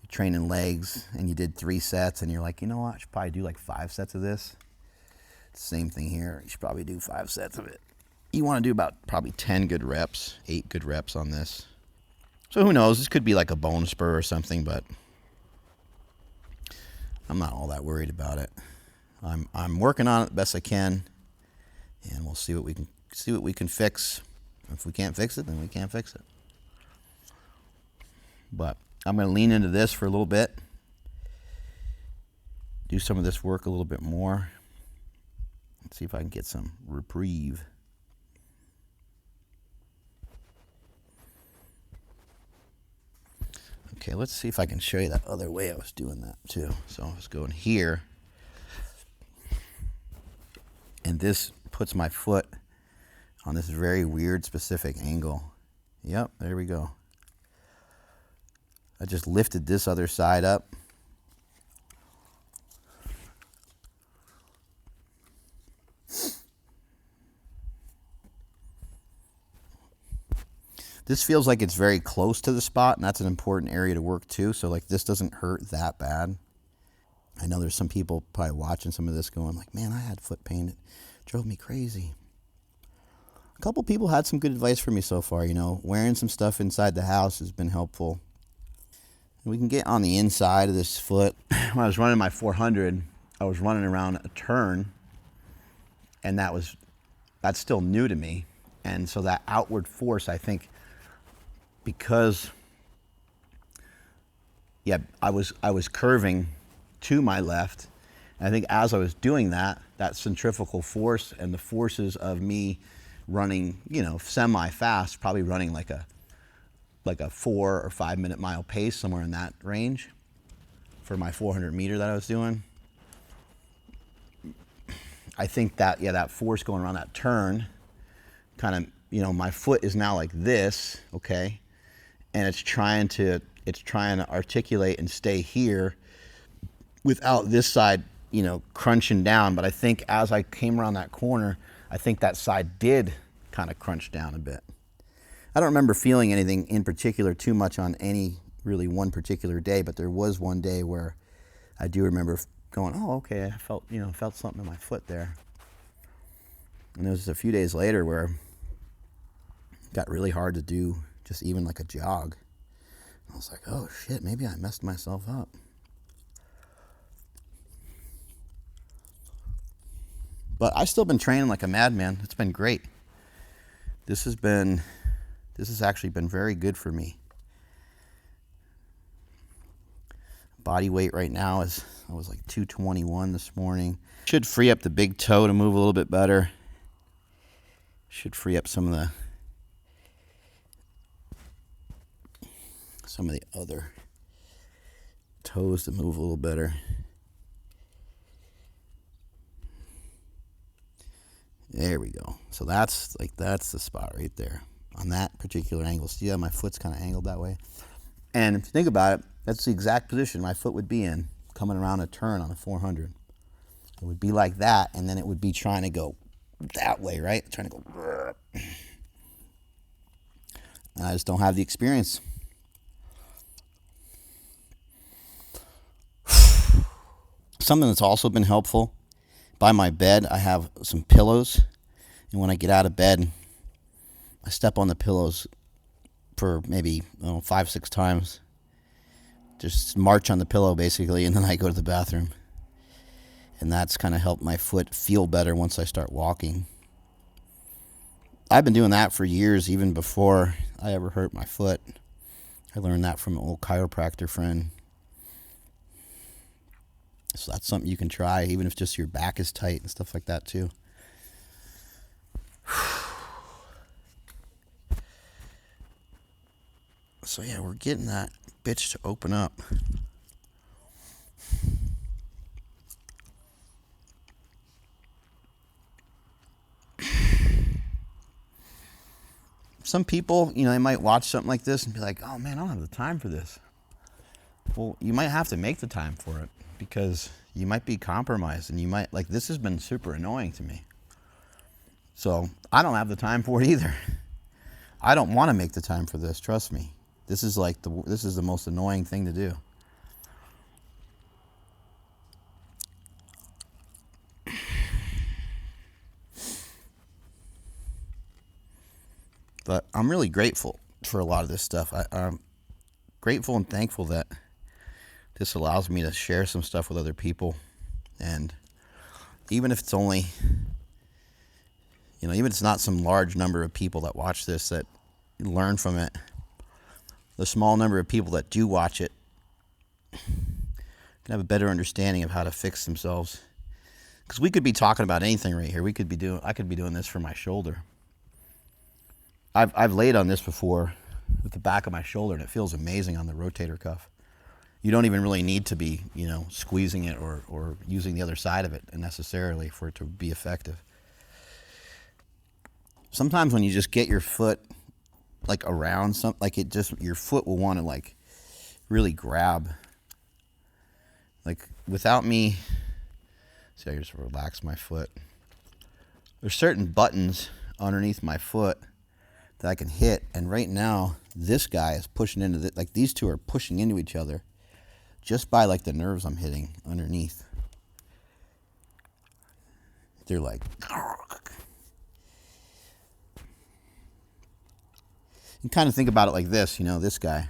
You're training legs, and you did 3 sets, and you're like, you know what, I should probably do like 5 sets of this. Same thing here. You should probably do 5 sets of it. You want to do about probably 10 good reps, 8 good reps on this. So who knows? This could be like a bone spur or something, but I'm not all that worried about it. I'm working on it the best I can, and we'll see what we can fix. If we can't fix it, then we can't fix it. But I'm going to lean into this for a little bit, do some of this work a little bit more. Let's see if I can get some reprieve. Okay, let's see if I can show you that other way I was doing that too. So I was going here, and this puts my foot on this very weird specific angle. Yep, there we go. I just lifted this other side up. This feels like it's very close to the spot, and that's an important area to work too. So like, this doesn't hurt that bad. I know there's some people probably watching some of this going like, man, I had foot pain. It drove me crazy. A couple people had some good advice for me so far, you know. Wearing some stuff inside the house has been helpful. And we can get on the inside of this foot. When I was running my 400, I was running around a turn, and that's still new to me. And so that outward force, I think, because I was curving to my left. And I think as I was doing that centrifugal force and the forces of me running, you know, semi-fast, probably running like a 4 or 5 minute mile pace, somewhere in that range for my 400 meter that I was doing. I think that force going around that turn kind of, you know, my foot is now like this, okay? And it's trying to articulate and stay here without this side, you know, crunching down. But I think as I came around that corner, I think that side did kind of crunch down a bit. I don't remember feeling anything in particular too much on any really one particular day, but there was one day where I do remember going, oh, okay, I felt something in my foot there. And it was a few days later where it got really hard to do just even like a jog. I was like, oh shit, maybe I messed myself up. But I've still been training like a madman. It's been great. This has been This has actually been very good for me. Body weight right now is, I was like 221 this morning. Should free up the big toe to move a little bit better. Should free up some of the other toes to move a little better. There we go. So that's the spot right there on that particular angle. See how my foot's kind of angled that way? And if you think about it, that's the exact position my foot would be in coming around a turn on a 400. It would be like that, and then it would be trying to go that way, right? Trying to go. I just don't have the experience. Something that's also been helpful, by my bed, I have some pillows. And when I get out of bed, I step on the pillows for maybe 5-6 times. Just march on the pillow, basically, and then I go to the bathroom. And that's kind of helped my foot feel better once I start walking. I've been doing that for years, even before I ever hurt my foot. I learned that from an old chiropractor friend. So that's something you can try, even if just your back is tight and stuff like that too. So yeah, we're getting that bitch to open up. Some people, they might watch something like this and be like, oh man, I don't have the time for this. Well, you might have to make the time for it, because you might be compromised, and you might, this has been super annoying to me. So I don't have the time for it either. I don't want to make the time for this, trust me. This is this is the most annoying thing to do. But I'm really grateful for a lot of this stuff. I'm grateful and thankful that this allows me to share some stuff with other people. And even if it's only, even if it's not some large number of people that watch this that learn from it, the small number of people that do watch it can have a better understanding of how to fix themselves. Because we could be talking about anything right here. I could be doing this for my shoulder. I've laid on this before with the back of my shoulder, and it feels amazing on the rotator cuff. You don't even really need to be, squeezing it or using the other side of it necessarily for it to be effective. Sometimes when you just get your foot around something, your foot will want to really grab. Without me, see, I just relax my foot. There's certain buttons underneath my foot that I can hit, and right now this guy is pushing into these two are pushing into each other just by the nerves I'm hitting underneath. They're you can kind of think about it like this, this guy.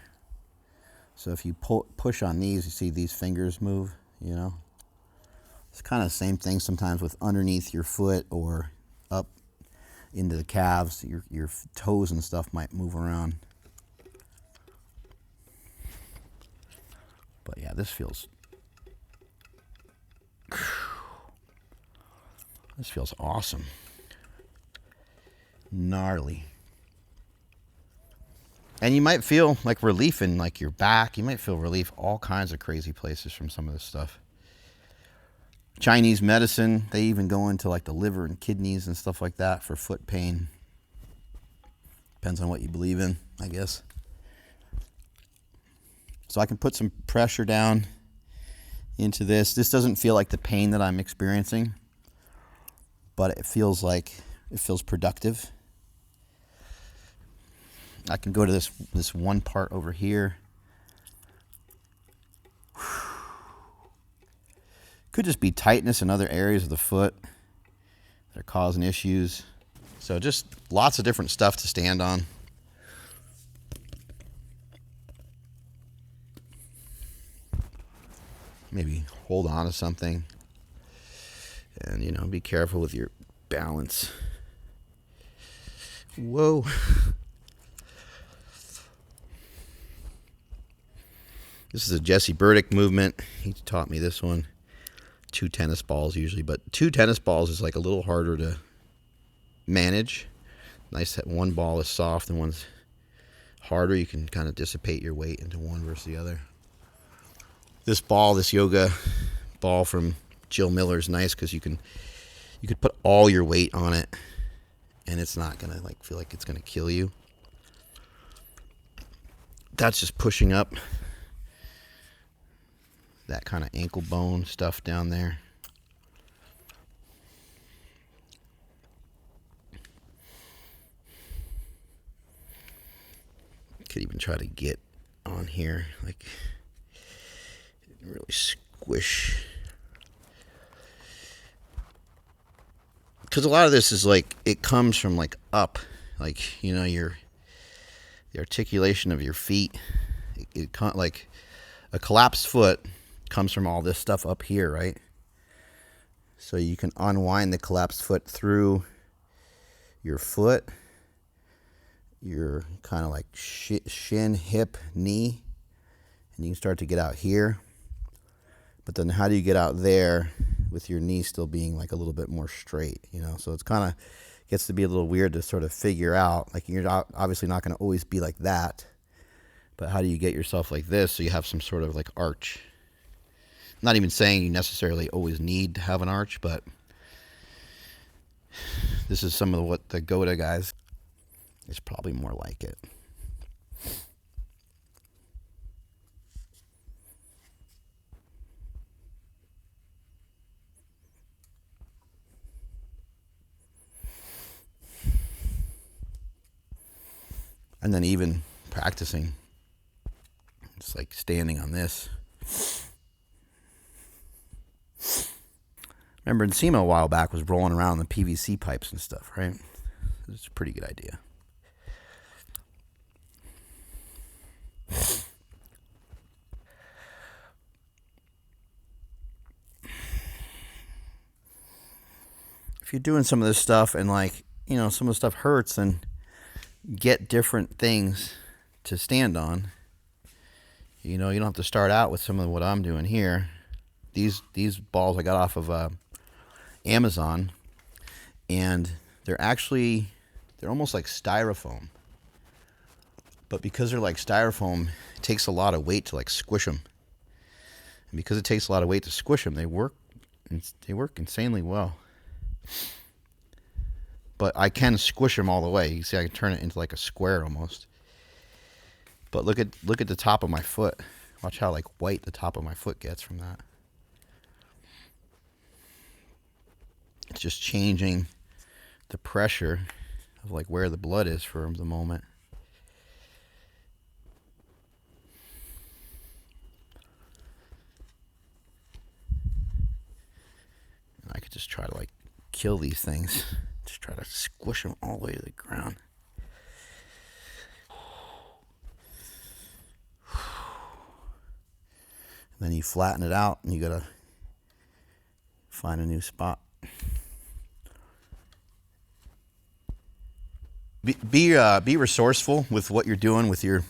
So if you push on these, you see these fingers move, It's kind of the same thing sometimes with underneath your foot or up into the calves. Your toes and stuff might move around. But yeah, this feels awesome. Gnarly. And you might feel relief in your back. You might feel relief all kinds of crazy places from some of this stuff. Chinese medicine, they even go into the liver and kidneys and stuff like that for foot pain. Depends on what you believe in, I guess. So I can put some pressure down into this. This doesn't feel like the pain that I'm experiencing, but it feels productive. I can go to this one part over here. Could just be tightness in other areas of the foot that are causing issues. So just lots of different stuff to stand on. Maybe hold on to something and, be careful with your balance. Whoa. This is a Jesse Burdick movement. He taught me this one. 2 tennis balls usually, but 2 tennis balls is like a little harder to manage. Nice that one ball is soft and one's harder. You can kind of dissipate your weight into one versus the other. This ball, this yoga ball from Jill Miller is nice because you could put all your weight on it and it's not gonna like feel like it's gonna kill you. That's just pushing up that kind of ankle bone stuff down there. Could even try to get on here, like really squish. Because a lot of this is like, it comes from like up, like, you know, the articulation of your feet. Like a collapsed foot comes from all this stuff up here, right? So you can unwind the collapsed foot through your foot, your kind of like shin, hip, knee, and you can start to get out here. But then how do you get out there with your knee still being like a little bit more straight, you know? So it's kind of gets to be a little weird to sort of figure out. Like, you're obviously not going to always be like that, but how do you get yourself like this so you have some sort of like arch? I'm not even saying you necessarily always need to have an arch, but this is some of what the Goda guys is probably more like it. And then even practicing, just like standing on this. Remember Nsima a while back was rolling around the PVC pipes and stuff, right? It's a pretty good idea. If you're doing some of this stuff and like, you know, some of the stuff hurts, then get different things to stand on. You know, you don't have to start out with some of what I'm doing here. These balls I got off of Amazon, and they're almost like styrofoam. But because they're like styrofoam, it takes a lot of weight to like squish them. And because it takes a lot of weight to squish them, they work insanely well. But I can squish them all the way. You see, I can turn it into like a square almost. But look at the top of my foot. Watch how like white the top of my foot gets from that. It's just changing the pressure of like where the blood is for the moment. And I could just try to like kill these things. Just try to squish them all the way to the ground. And then you flatten it out and you gotta find a new spot. Be resourceful with what you're doing with your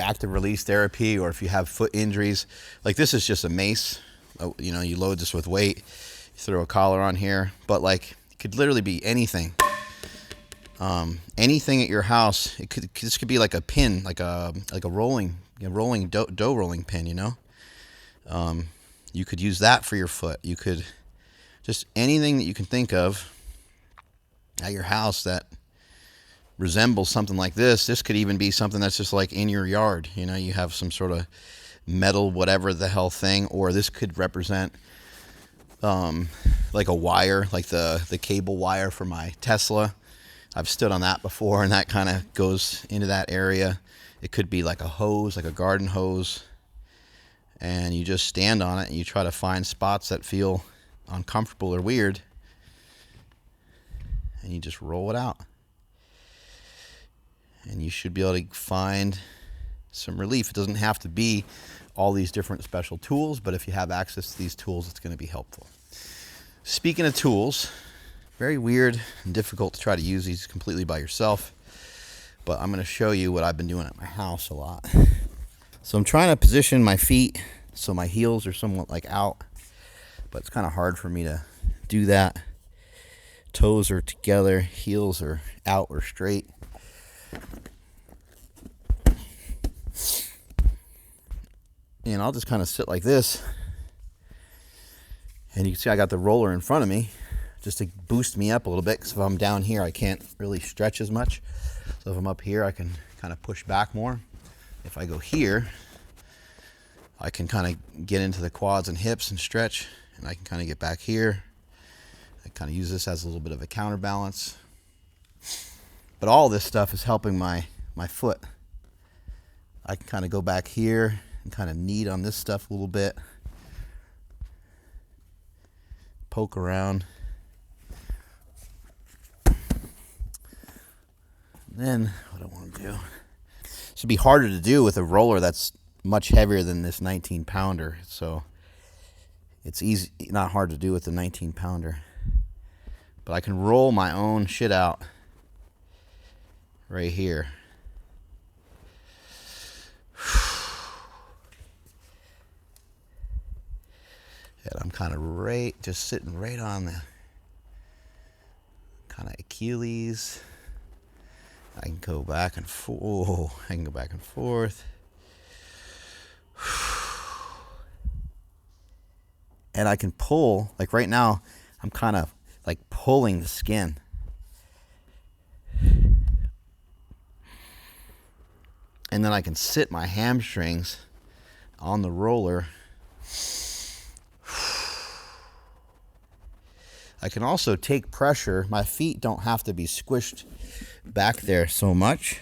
active release therapy, or if you have foot injuries. Like this is just a mace. You know, you load this with weight, you throw a collar on here, but like it could literally be anything. Anything at your house. This could be like a pin, like a rolling dough rolling pin. You know, you could use that for your foot. You could just anything that you can think of at your house that resembles something like this. This could even be something that's just like in your yard. You know, you have some sort of metal, whatever the hell thing, or this could represent like a wire, like the cable wire for my Tesla. I've stood on that before, and that kind of goes into that area. It could be like a hose, like a garden hose, and you just stand on it and you try to find spots that feel uncomfortable or weird, and you just roll it out. And you should be able to find some relief. It doesn't have to be all these different special tools, but if you have access to these tools, it's going to be helpful. Speaking of tools, very weird and difficult to try to use these completely by yourself, but I'm going to show you what I've been doing at my house a lot. So I'm trying to position my feet so my heels are somewhat like out, but it's kind of hard for me to do that. Toes are together, heels are out or straight. And I'll just kind of sit like this. And you can see I got the roller in front of me just to boost me up a little bit, because if I'm down here I can't really stretch as much. So if I'm up here I can kind of push back more. If I go here, I can kind of get into the quads and hips and stretch, and I can kind of get back here. I kind of use this as a little bit of a counterbalance. But all this stuff is helping my foot. I can kind of go back here and kind of knead on this stuff a little bit. Poke around. Then what I want to do, this would be harder to do with a roller that's much heavier than this 19 pounder. So it's easy, not hard to do with the 19 pounder. But I can roll my own shit out right here. And I'm kind of just sitting right on the kind of Achilles. I can go back and forth. I can go back and forth. And I can pull, like right now, I'm kind of like pulling the skin. And then I can sit my hamstrings on the roller. I can also take pressure. My feet don't have to be squished back there so much.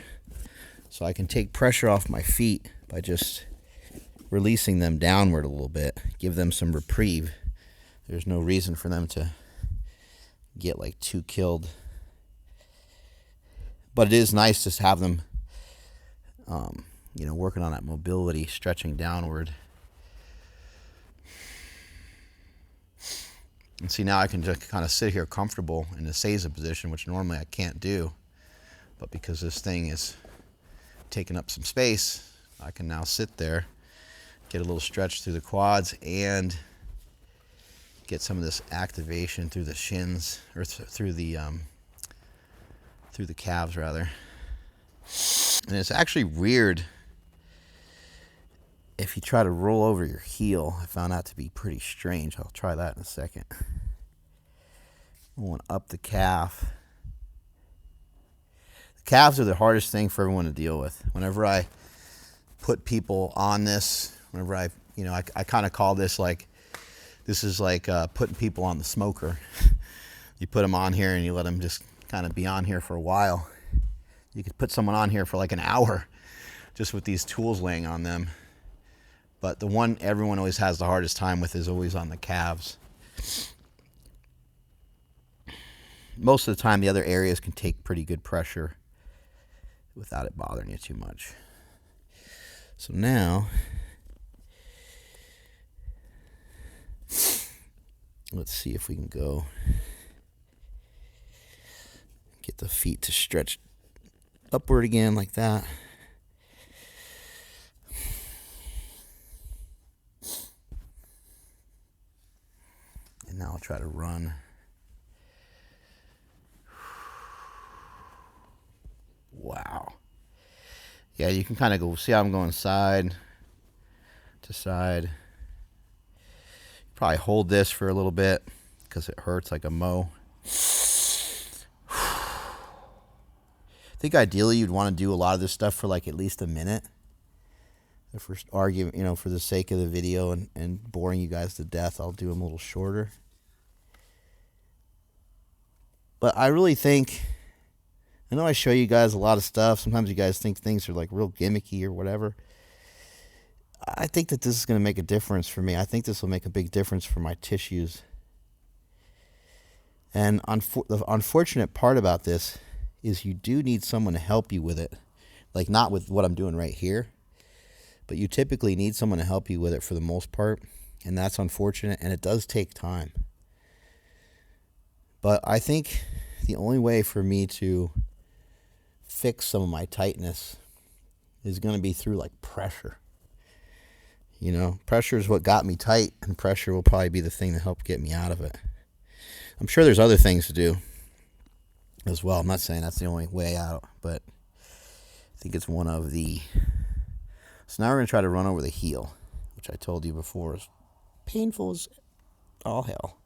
So I can take pressure off my feet by just releasing them downward a little bit. Give them some reprieve. There's no reason for them to get like too killed. But it is nice to have them, working on that mobility, stretching downward. And see, now I can just kind of sit here comfortable in a seiza position, which normally I can't do. But because this thing is taking up some space, I can now sit there, get a little stretch through the quads, and get some of this activation through the shins, or through the calves rather. And it's actually weird if you try to roll over your heel. I found that to be pretty strange. I'll try that in a second. Going up the calf. The calves are the hardest thing for everyone to deal with. Whenever I put people on this, whenever I kind of call this like, this is like putting people on the smoker. You put them on here and you let them just kind of be on here for a while. You could put someone on here for like an hour just with these tools laying on them. But the one everyone always has the hardest time with is always on the calves. Most of the time, the other areas can take pretty good pressure without it bothering you too much. So now, let's see if we can go get the feet to stretch upward again like that. And now I'll try to run. Wow. Yeah, you can kind of go, see how I'm going side to side. Probably hold this for a little bit because it hurts like a mo. I think ideally you'd want to do a lot of this stuff for like at least a minute. If we're arguing, for the sake of the video and boring you guys to death, I'll do them a little shorter. But I really think, I know I show you guys a lot of stuff. Sometimes you guys think things are like real gimmicky or whatever. I think that this is going to make a difference for me. I think this will make a big difference for my tissues. And the unfortunate part about this is you do need someone to help you with it. Like not with what I'm doing right here, but you typically need someone to help you with it for the most part. And that's unfortunate, and it does take time. But I think the only way for me to fix some of my tightness is going to be through like pressure. You know, pressure is what got me tight, and pressure will probably be the thing to help get me out of it. I'm sure there's other things to do as well. I'm not saying that's the only way out, but I think it's one of the... So now we're going to try to run over the heel, which I told you before is painful as all hell.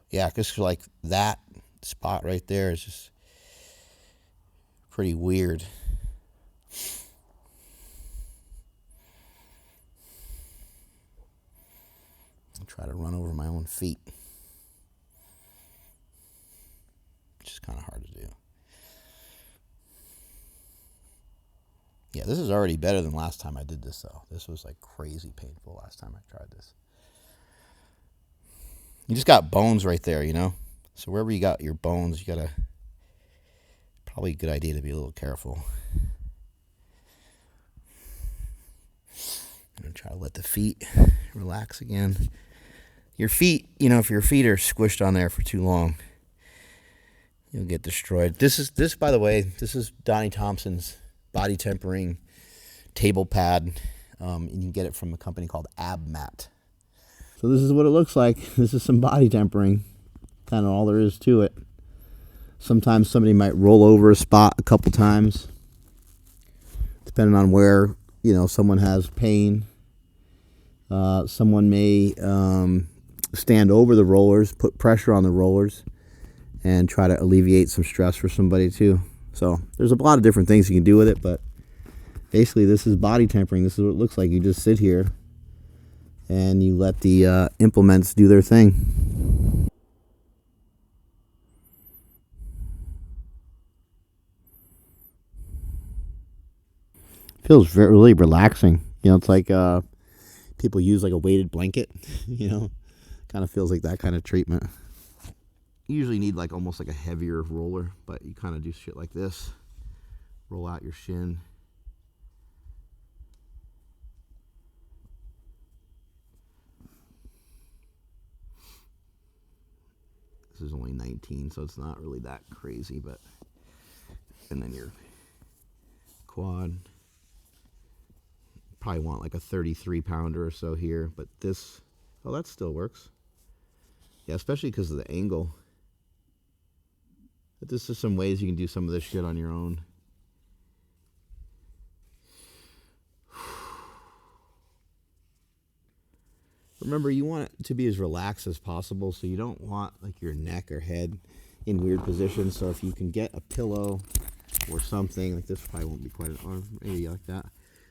Yeah, because like that spot right there is just pretty weird. I'll try to run over my own feet, which is kind of hard to do. Yeah, this is already better than last time I did this, though. This was like crazy painful last time I tried this. You just got bones right there, you know? So wherever you got your bones, you got to... Probably a good idea to be a little careful. I'm going to try to let the feet relax again. Your feet, you know, if your feet are squished on there for too long, you'll get destroyed. This, by the way, this is Donnie Thompson's body tempering table pad. And you can get it from a company called AbMat. So this is what it looks like. This is some body tempering. Kind of all there is to it. Sometimes somebody might roll over a spot a couple times, depending on where, you know, someone has pain. Someone may stand over the rollers, put pressure on the rollers, and try to alleviate some stress for somebody too. So there's a lot of different things you can do with it, but basically this is body tempering. This is what it looks like. You just sit here and you let the implements do their thing. Feels really relaxing. You know, it's like people use like a weighted blanket, you know, kind of feels like that kind of treatment. You usually need like almost like a heavier roller, but you kind of do shit like this. Roll out your shin. This is only 19, so it's not really that crazy, but... And then your quad. Probably want like a 33 pounder or so here, but this... Oh, that still works. Yeah, especially because of the angle. But this is some ways you can do some of this shit on your own. Remember, you want it to be as relaxed as possible, so you don't want like your neck or head in weird positions. So if you can get a pillow or something, like this probably won't be quite an arm, maybe like that.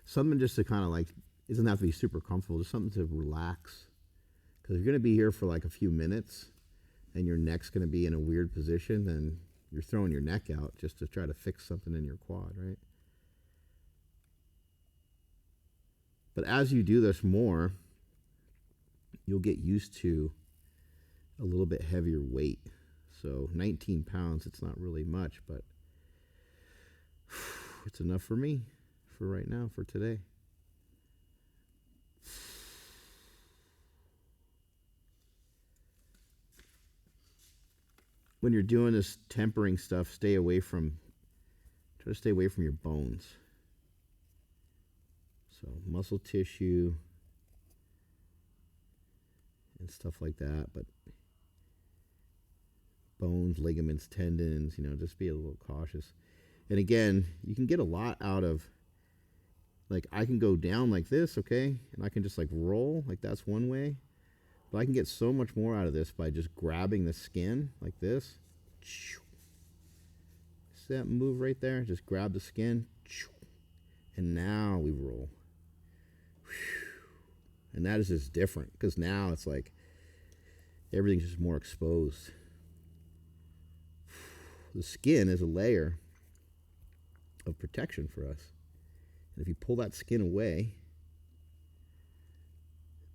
Something just to kind of like, it doesn't have to be super comfortable, just something to relax. Because if you're going to be here for like a few minutes and your neck's going to be in a weird position, then you're throwing your neck out just to try to fix something in your quad, right? But as you do this more, you'll get used to a little bit heavier weight. So 19 pounds, it's not really much, but it's enough for me for right now, for today. When you're doing this tempering stuff, try to stay away from your bones. So muscle tissue and stuff like that, but bones, ligaments, tendons, you know, just be a little cautious. And again, you can get a lot out of, like, I can go down like this, okay, and I can just like roll, like that's one way, but I can get so much more out of this by just grabbing the skin like this. See that move right there? Just grab the skin, and now we roll. And that is just different, because now it's like everything's just more exposed. The skin is a layer of protection for us. And if you pull that skin away,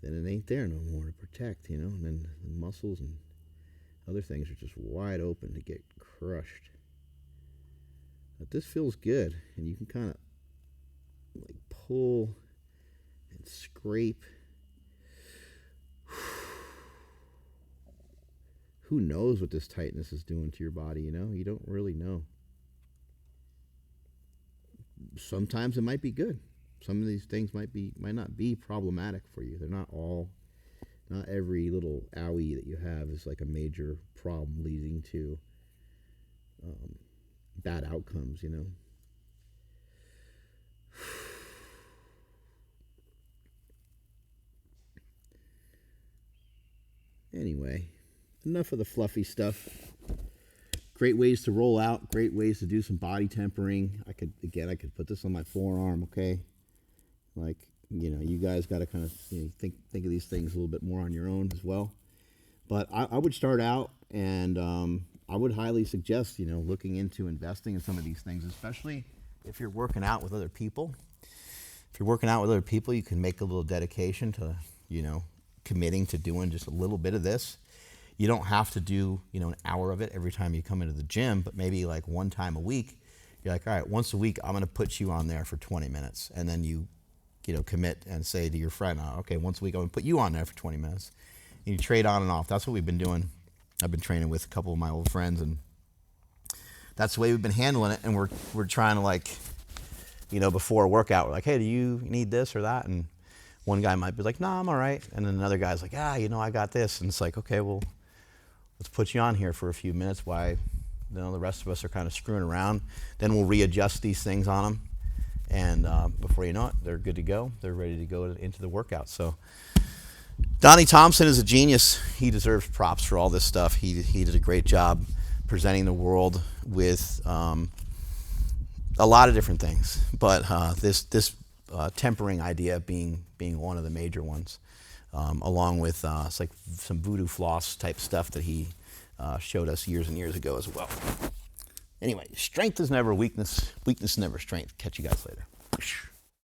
then it ain't there no more to protect, you know? And then the muscles and other things are just wide open to get crushed. But this feels good, and you can kind of like pull and scrape. Who knows what this tightness is doing to your body, you know? You don't really know. Sometimes it might be good. some of these things might not be problematic for you. They're not every little owie that you have is like a major problem leading to bad outcomes, you know. Anyway, enough of the fluffy stuff. Great ways to roll out, great ways to do some body tempering. I could put this on my forearm, okay? Like, you know, you guys got to kind of, you know, think of these things a little bit more on your own as well. But I would start out, and I would highly suggest, you know, looking into investing in some of these things, especially if you're working out with other people. If you're working out with other people, you can make a little dedication to, you know, committing to doing just a little bit of this. You don't have to do, you know, an hour of it every time you come into the gym, but maybe like one time a week, you're like, all right, once a week, I'm going to put you on there for 20 minutes. And then you know, commit and say to your friend, okay, once a week, I'm going to put you on there for 20 minutes. And you trade on and off. That's what we've been doing. I've been training with a couple of my old friends, and that's the way we've been handling it. And we're trying to, like, you know, before a workout, we're like, hey, do you need this or that? And one guy might be like, no, I'm all right. And then another guy's like, you know, I got this. And it's like, okay, well, let's put you on here for a few minutes while, you know, the rest of us are kind of screwing around. Then we'll readjust these things on them. And before you know it, they're good to go. They're ready to go into the workout. So Donnie Thompson is a genius. He deserves props for all this stuff. He did a great job presenting the world with a lot of different things. But this tempering idea being one of the major ones. Along with it's like some voodoo floss type stuff that he showed us years and years ago as well. Anyway, strength is never weakness. Weakness is never strength. Catch you guys later.